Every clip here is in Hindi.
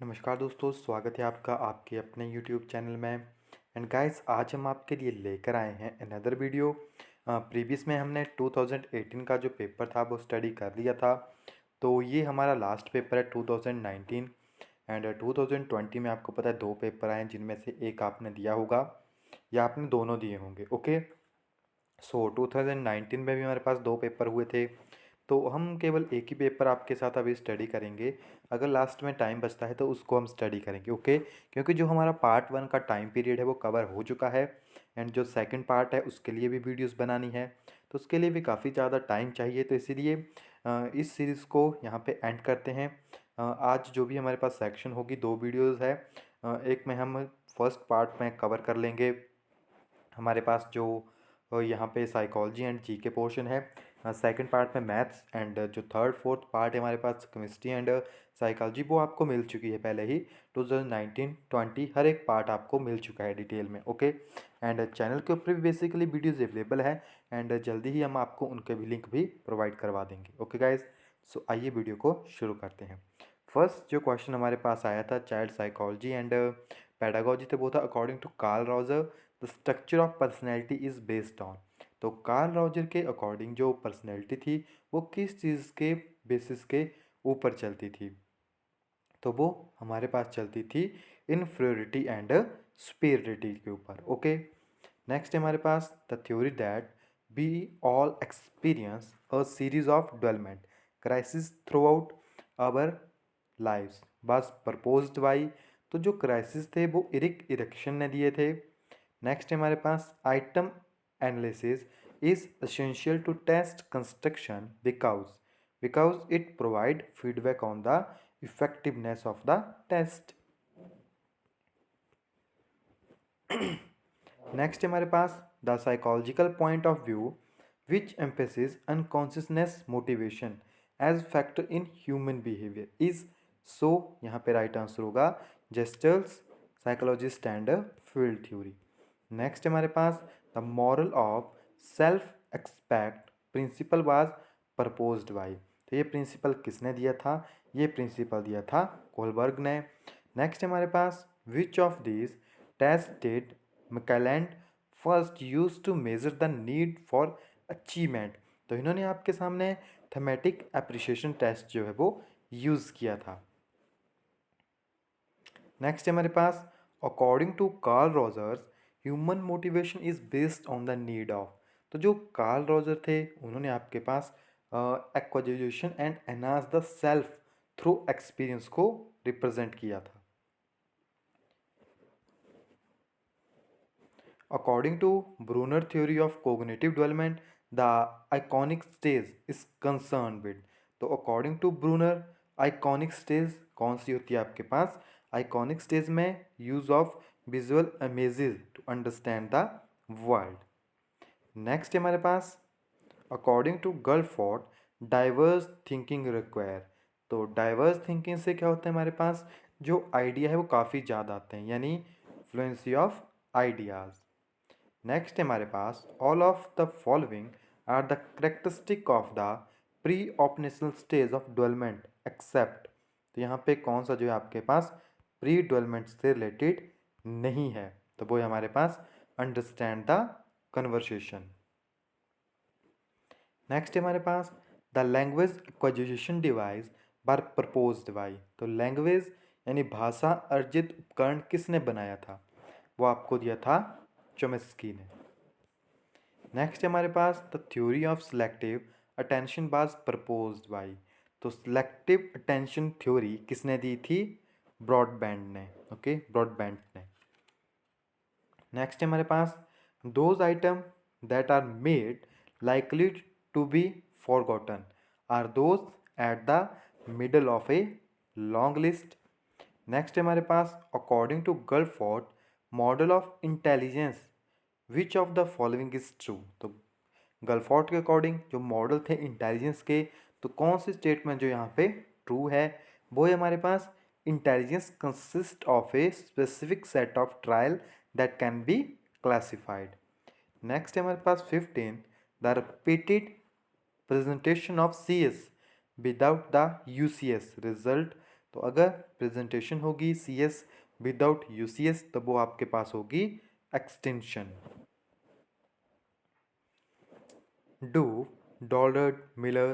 नमस्कार दोस्तों, स्वागत है आपका आपके अपने यूट्यूब चैनल में। एंड गाइस, आज हम आपके लिए लेकर आए हैं अनदर वीडियो। प्रीवियस में हमने 2018 का जो पेपर था वो स्टडी कर लिया था। तो ये हमारा लास्ट पेपर है 2019। एंड 2020 में आपको पता है दो पेपर आए हैं, जिनमें से एक आपने दिया होगा या आपने दोनों दिए होंगे। ओके, सो 2019 में भी हमारे पास दो पेपर हुए थे। तो हम केवल एक ही पेपर आपके साथ अभी स्टडी करेंगे। अगर लास्ट में टाइम बचता है तो उसको हम स्टडी करेंगे। ओके, क्योंकि जो हमारा पार्ट 1 का टाइम पीरियड है वो कवर हो चुका है। एंड जो सेकंड पार्ट है उसके लिए भी वीडियोस बनानी है, तो उसके लिए भी काफ़ी ज़्यादा टाइम चाहिए। तो इसीलिए इस सीरीज़ को यहाँ पे एंड करते हैं। आज जो भी हमारे पास सेक्शन होगी, दो वीडियोज़ है। एक में हम फर्स्ट पार्ट में कवर कर लेंगे हमारे पास जो यहाँ पे साइकोलॉजी एंड जीके पोर्शन है। सेकंड पार्ट में मैथ्स। एंड जो थर्ड फोर्थ पार्ट है हमारे पास केमिस्ट्री एंड साइकोलॉजी, वो आपको मिल चुकी है पहले ही। 2019-20 हर एक पार्ट आपको मिल चुका है डिटेल में। ओके, एंड चैनल के ऊपर भी बेसिकली वीडियोज़ अवेलेबल है। एंड जल्दी ही हम आपको उनके भी लिंक भी प्रोवाइड करवा देंगे। ओके गाइज, सो आइए वीडियो को शुरू करते हैं। फर्स्ट जो क्वेश्चन हमारे पास आया था चाइल्ड साइकोलॉजी एंड पेडागोजी थे, वो था according to Carl Roger the structure of personality is based on. तो कार्ल रॉजर के अकॉर्डिंग जो पर्सनैलिटी थी वो किस चीज़ के बेसिस के ऊपर चलती थी? तो वो हमारे पास चलती थी इन्फीरियरिटी एंड सुपीरियरिटी के ऊपर। ओके, नेक्स्ट है हमारे पास the theory that we all experience a series of development crisis throughout our lives was proposed by. तो जो क्राइसिस थे वो इरिक इरेक्शन ने दिए थे। नेक्स्ट है हमारे पास item analysis is essential to test construction because it provide feedback on the effectiveness of the test. Next है हमारे पास the psychological point of view which emphasis unconsciousness motivation as factor in human behaviour is. So यहाँ पे राइट आंसर होगा जेस्टर्स psychologist and field theory. Next हमारे पास the moral of self expect principle was proposed by. तो ये प्रिंसिपल किसने दिया था? ये प्रिंसिपल दिया था कोलबर्ग ने। नेक्स्ट हमारे पास which of this test did McClelland first use to measure the need for achievement. तो इन्होंने आपके सामने थेमेटिक एप्रिसिएशन टेस्ट जो है वो यूज़ किया था। नेक्स्ट है हमारे पास according to Carl Rogers human motivation is based on the need of. तो जो कार्ल रॉजर थे उन्होंने आपके पास acquisition and enhance the self through experience को रिप्रेजेंट किया था। According to Brunner theory of cognitive development, the iconic stage is concerned with। तो according to Bruner iconic stage कौन सी होती है आपके पास? आइकॉनिक स्टेज में use of visual images to understand the world. Next है हमारे पास according to Guilford diverse thinking require. तो डाइवर्स थिंकिंग से क्या होता है हमारे पास? जो आइडिया है वो काफ़ी ज़्यादा आते हैं, यानी फ्लुएंसी ऑफ आइडियाज़। नेक्स्ट है हमारे पास all of the following are the characteristic of the pre operational stage of development except. तो यहाँ पे कौन सा जो है आपके पास प्री डेवलपमेंट से रिलेटेड नहीं है? तो वो है हमारे पास अंडरस्टैंड द कन्वर्सेशन। नेक्स्ट है हमारे पास द लैंग्वेज एक्विजिशन डिवाइस बार प्रपोज्ड बाई। तो लैंग्वेज यानी भाषा अर्जित उपकरण किसने बनाया था? वो आपको दिया था चोम्स्की ने। नेक्स्ट है हमारे पास the theory of selective attention was proposed by. तो सिलेक्टिव अटेंशन थ्योरी किसने दी थी? ब्रॉडबैंड ने। ओके, ब्रॉडबैंड ने। नेक्स्ट है हमारे पास those items that are made likely to be forgotten are those at the middle of a long list. Next है हमारे पास according to Guilford model of intelligence which of the following is true. तो गलफोर्ड के अकॉर्डिंग जो मॉडल थे इंटेलिजेंस के, तो कौन सी स्टेटमेंट जो यहाँ पे ट्रू है? वो है हमारे पास intelligence consist of a specific set of trial that can be classified. Next है हमारे पास 15 the repeated presentation of CS without the UCS result तो अगर प्रेजेंटेशन होगी C S without U C S तो वो आपके पास होगी extension. Dove, Dollard, Miller,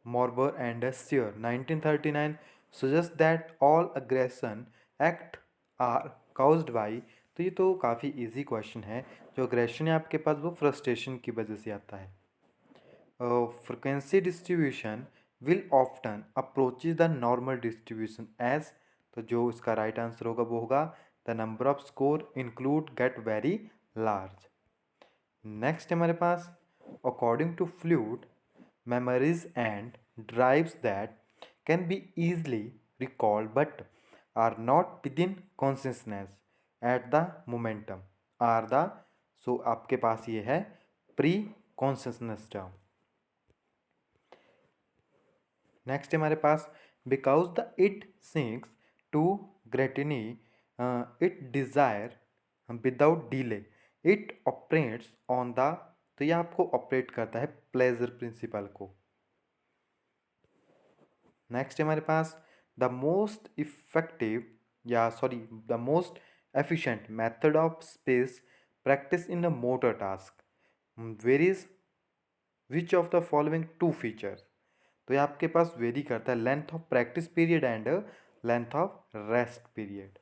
Morber, and Steer 1939 suggests that all aggression act are caused by। तो ये तो काफ़ी इजी क्वेश्चन है। जो अग्रेशन है आपके पास वो फ्रस्ट्रेशन की वजह से आता है। Frequency distribution will often approaches the normal distribution as. तो जो इसका राइट आंसर होगा वो होगा the number of score include get very large. Next हमारे पास according to fluid memories and drives that can be easily recalled but are not within consciousness at the momentum are the। so आपके पास ये है प्री कॉन्शियसनेस टर्म। नेक्स्ट हमारे पास because the it seeks to gratify it desire without delay it operates on the. तो ये आपको ऑपरेट करता है प्लेजर प्रिंसिपल को। नेक्स्ट हमारे पास द मोस्ट इफेक्टिव या sorry the most efficient method of space practice in a motor task varies which of the following two features. तो ये आपके पास वेरी करता है length of practice period and length of rest period.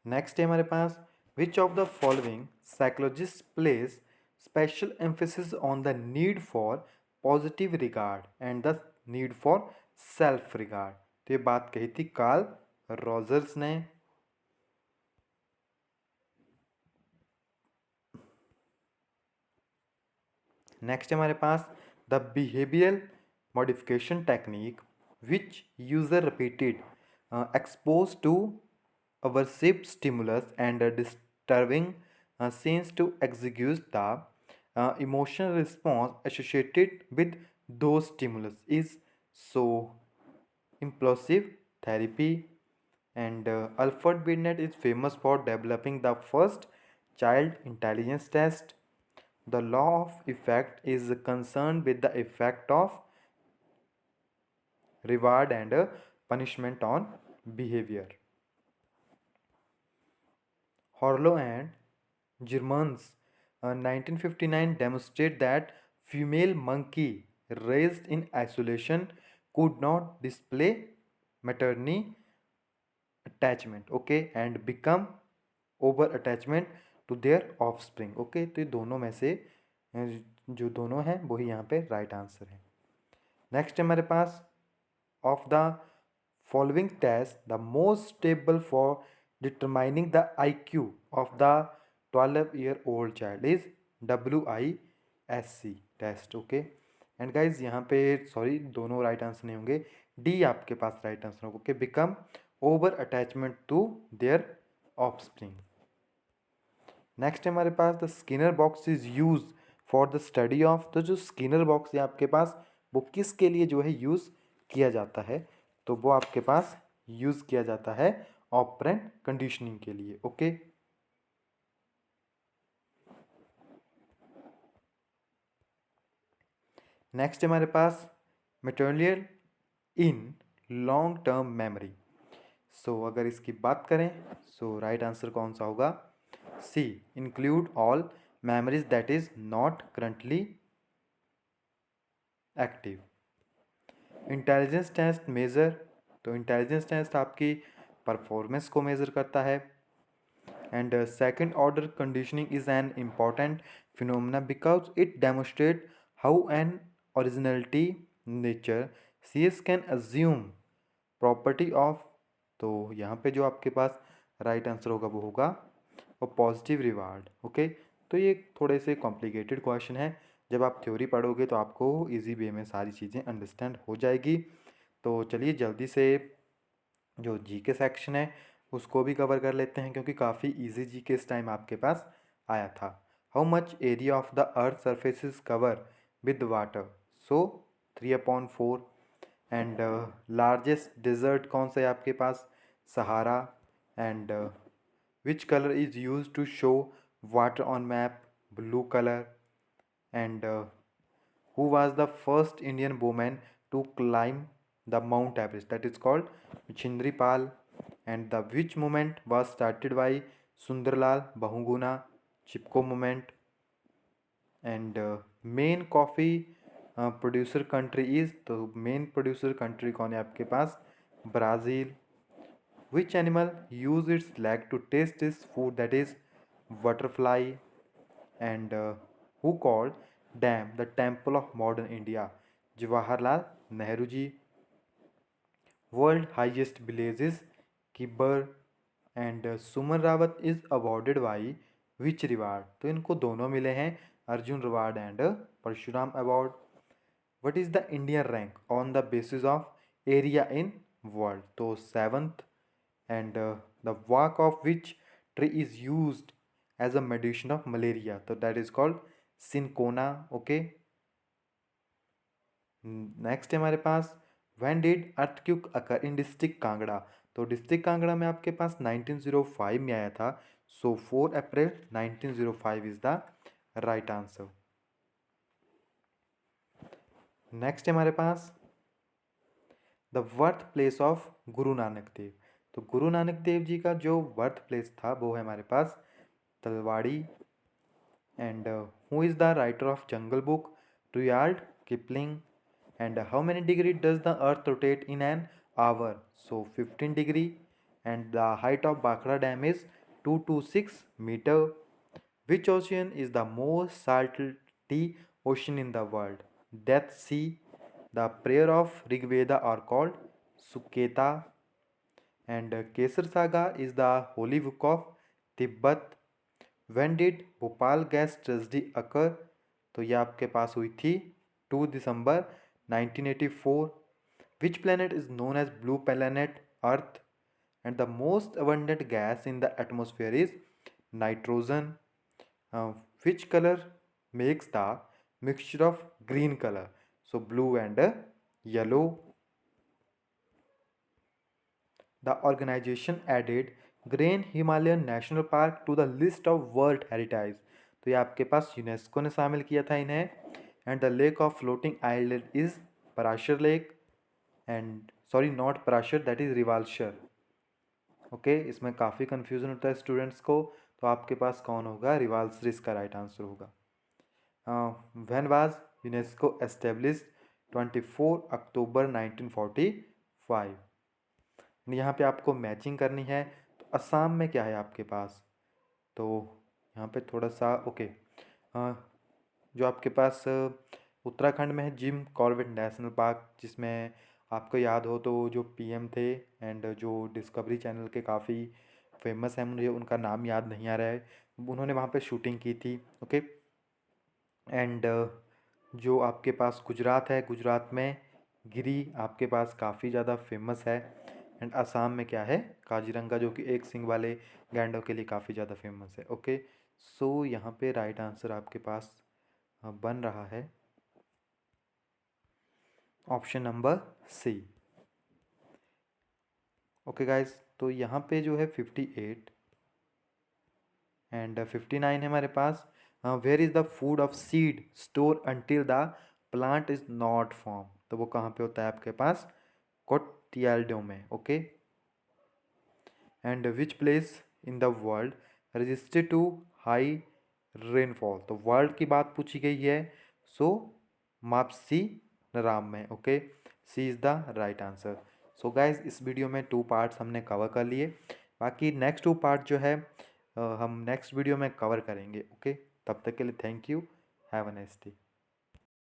Next है हमारे पास which of the following psychologist place special emphasis on the need for positive regard and the need for self regard. तो ये बात कही थी कार्ल रॉजर्स ने। नेक्स्ट हमारे पास the behavioural modification technique which user repeated expose to aversive stimulus and a disturbing scenes to execute the emotional response associated with those stimulus is so impulsive therapy। and Alfred Binet is famous for developing the first child intelligence test। the law of effect is concerned with the effect of reward and punishment on behavior। Horlow and Germans 1959 demonstrate that female monkey raised in isolation could not display maternal attachment okay and become over attachment to their offspring okay। तो ये दोनों में से जो दोनों हैं वही यहाँ पे राइट आंसर है। नेक्स्ट हमारे पास of the following test the most stable for determining the IQ of the 12-year-old child is WISC test okay. And guys यहाँ पे सॉरी दोनों राइट आंसर नहीं होंगे, डी आपके पास राइट आंसर होगा okay. Become over attachment to their offspring. Next हमारे पास the Skinner box is use for the study of. तो जो स्किनर बॉक्स है आपके पास वो किसके लिए जो है यूज़ किया जाता है, तो वो आपके पास यूज़ किया जाता है ऑपरेंट कंडीशनिंग के लिए ओके। नेक्स्ट हमारे पास material in long term memory. So अगर इसकी बात करें सो राइट आंसर कौन सा होगा, C include all memories that is not currently active. Intelligence test measure, तो इंटेलिजेंस टेस्ट आपकी परफॉर्मेंस को मेज़र करता है। And second order conditioning is an important phenomena because it demonstrate how an originality nature C S can assume property of. तो यहाँ पे जो आपके पास राइट आंसर होगा वो होगा और पॉजिटिव रिवार्ड ओके। तो ये थोड़े से कॉम्प्लिकेटेड क्वेश्चन है, जब आप थ्योरी पढ़ोगे तो आपको इजी वे में सारी चीज़ें अंडरस्टैंड हो जाएगी। तो चलिए जल्दी से जो जीके सेक्शन है उसको भी कवर कर लेते हैं क्योंकि काफ़ी इजी जीके इस टाइम आपके पास आया था। How much area of the earth surface is cover with water, so 3/4। And largest desert कौन सा है आपके पास, Sahara. And which colour is use to show water on map, blue colour. And who was the first Indian woman to climb The Mount Everest, that is called Michendri Pal. And the which movement was started by Sundarlal Bahuguna, Chipko movement. And main coffee producer country is, तो मेन प्रोड्यूसर कंट्री कौन है आपके पास? Brazil. Which animal use its leg to taste its food? That is butterfly. And who called dams the temple of modern India? Jawaharlal Nehru ji. World highest village is Kibber. And Suman Rawat is awarded by which reward? तो इनको दोनों मिले हैं, Arjun reward and Parshuram award. What is the Indian rank on the basis of area in world? तो 7th. एंड द वाक of which tree is used as a medicine of malaria? तो that is called cinchona. Okay. Next है हमारे पास when did earthquake occur in district Kangra? तो डिस्ट्रिक्ट कांगड़ा में आपके पास 1905 में आया था. सो 4 अप्रैल 1905 is the right answer. Next है हमारे पास the birth place of Guru Nanak Dev. तो गुरु नानक देव जी का जो बर्थ प्लेस था वो है हमारे पास Talwari. And who is the writer of Jungle Book? Rudyard Kipling. And how many degree does the earth rotate in an hour? So 15 degree. And the height of Bakra Dam is 226 meter. Which ocean is the most salty ocean in the world? Death Sea. The prayer of Rigveda are called Suketa. And Kesar Saga is the holy book of Tibet. When did Bhopal gas tragedy occur? तो ये आपके पास हुई थी 2 दिसंबर 1984. Which planet is known as blue planet Earth? And the most abundant gas in the atmosphere is nitrogen. Which color makes the mixture of green color? So blue and yellow. The organization added Great Himalayan National Park to the list of world heritage. तो ये आपके पास यूनेस्को ने शामिल किया था इन्हें. And the lake of floating island is Parashar lake. And sorry, not Parashar, that is Rewalsar. Okay, इसमें काफ़ी कन्फ्यूज़न होता है स्टूडेंट्स को. तो आपके पास कौन होगा? रिवाल्सर इसका राइट आंसर होगा. When was UNESCO established? 24 अक्टूबर 1945. यहाँ पे आपको मैचिंग करनी है. तो असम में क्या है आपके पास? तो यहाँ पे थोड़ा सा ओके, जो आपके पास उत्तराखंड में है जिम कॉर्बेट नेशनल पार्क, जिसमें आपको याद हो तो जो पीएम थे एंड जो डिस्कवरी चैनल के काफ़ी फेमस हैं, मुझे उनका नाम याद नहीं आ रहा है, उन्होंने वहाँ पे शूटिंग की थी. ओके. एंड जो आपके पास गुजरात है, गुजरात में गिरी आपके पास काफ़ी ज़्यादा फेमस है. एंड असम में क्या है? काजीरंगा, जो कि एक सिंग वाले गैंडों के लिए काफ़ी ज़्यादा फेमस है. ओके. सो यहाँ पे राइट आंसर आपके पास बन रहा है option number C. Okay guys, तो यहाँ पे जो है 58 एंड 59 है हमारे पास. Where is the food of seed store until the plant is not form? तो वो कहाँ पे होता है आपके पास? कोटियाल्डो में. Okay. And which place in the world registered to high rainfall? तो वर्ल्ड की बात पूछी गई है. सो मापसी राम में. Okay. C is the right answer. So guys, इस वीडियो में 2 पार्ट्स हमने कवर कर लिए. बाकी नेक्स्ट 2 पार्ट जो है हम नेक्स्ट वीडियो में कवर करेंगे. ओके. तब तक के लिए thank you. Have a nice day.